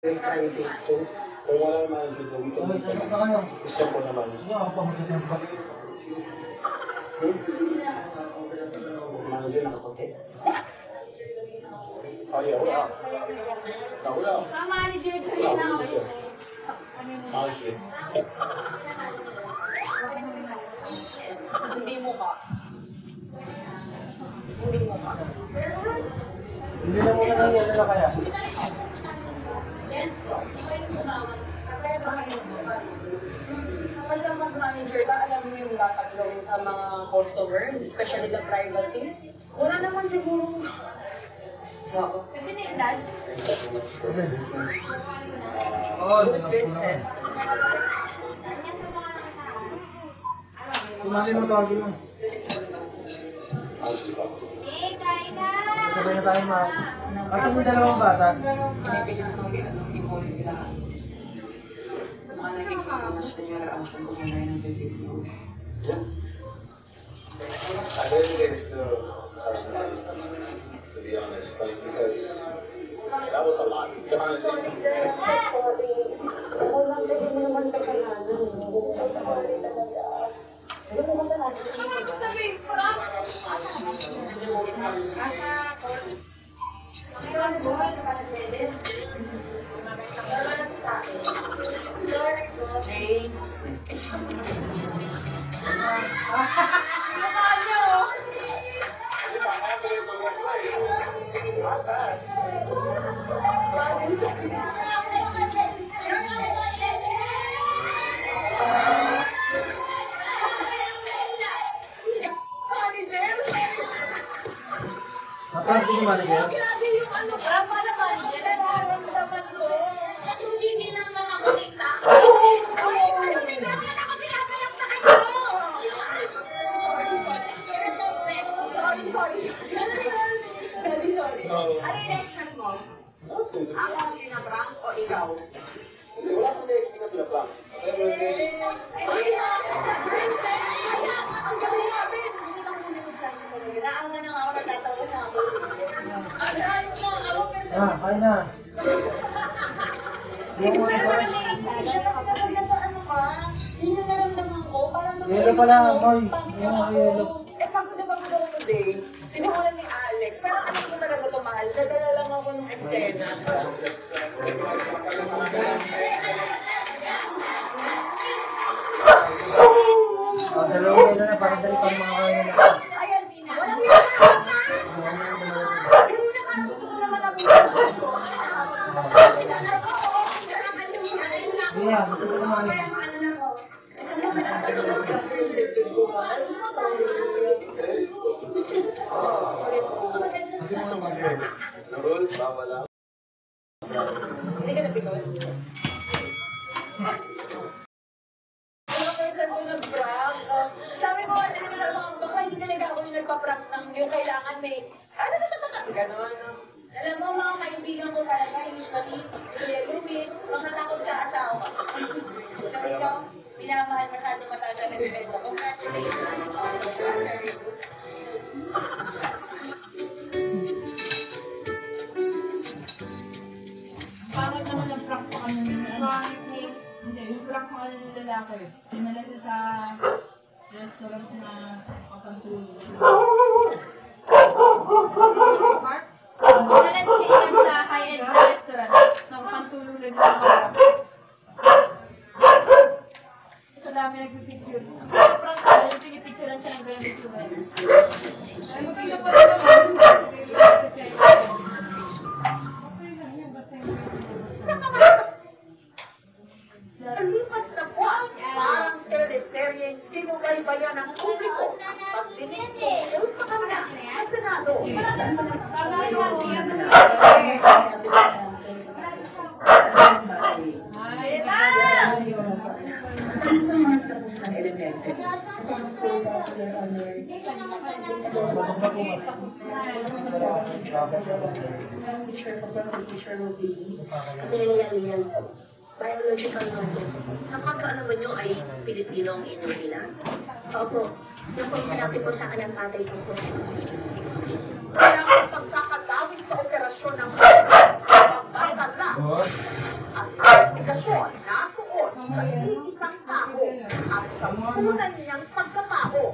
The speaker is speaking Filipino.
Friday to. Kung wala naman dito, dito. Gusto ko naman. Hindi ako pa magtatempa. Manager nakaputi. Oh, yeah, wala. Wala. Manager ko rin ako. Manager. Hindi mo ka. Hindi mo ka. Hindi na muna na yan na kaya. Yes po. Kapag ka mag-manager ka, alam mo yung dapat gawin sa mga customer, especially the privacy. Wala naman siguro. Oo. Kasi na yung dad? Oo, Good business. Kumain mo tawagin mo. Eh, kain na! Sabay na tayo ma. Asan yung dalawang bata? Pinipigil ko yung ibon nila. Mga nakikita siya yung reaction ko kung ngayon ng bibig mo. I didn't get to personalize them, to be honest. That's because that was a lot. Matang ko naman niya. Grabe yung ano, para naman yan, nararamdaman ko. Hindi lang makakonekta. Sorry. Ano yung reaction mo? Ako ang pinaprank o ikaw? Hindi, wala kang next na pinaprank. Pero ang galing natin! Hindi na ako nag-reaction talaga. Naaman lang ako, nagtatawa na ako. Ayos na, ako pero... Kain na. Yung mga Pero ba? kapag nasa ano ka, hindi na naramdaman ko, parang Yelo pala, Moy. Yung mga yelo. Eh, pagod na pagod ako today. Sinukulan ni Alex. Pero alam ko talaga ito, mahal. Nadala lang ako ng eksena. Dalawang yelo na, parang dali pang mga kain na. Ayan, Tina. Walang pinapasok na! Hindi na parang gusto ko naman ako. Hindi yan, gusto ko naman niya. Hindi ka napikon? Ano person ko nag-prank? Sabi ko, ano naman ako, baka hindi talaga ako yung nagpa-prank ng yung kailangan may... Ganon. Alam mo, mga kaibigan ko talaga, usually, lumit, mga takot sa asawa. Sabi ko, minamahal masyado mataas ang respeto. Congratulations. Very good. Bakit naman nag-prank pa kami ng Hindi, yung prank pa kami ng lalaki. Dinala siya sa restaurant na kapantulog. Mark? Dinala siya sa high-end na restaurant na kapantulog lang sa harap. Sa dami nagpipicture. Ang prank ka, nagpipicturean siya ng ganang picture. Ay, maganda pa rin naman. Lipas na buwan, parang teleserye, sinubaybayan ng publiko ang pagdinig mo sa kanila sa Senado. Biological mother. Sa pagkaalaman nyo ay Pilipino ang ino nila? Opo. Yung po sinabi po sa akin ng tatay ko po. Kaya ang pagkakadawit sa operasyon ng pagkakala ang investigasyon na tuon sa iisang tao at sa punan niyang pagkapako.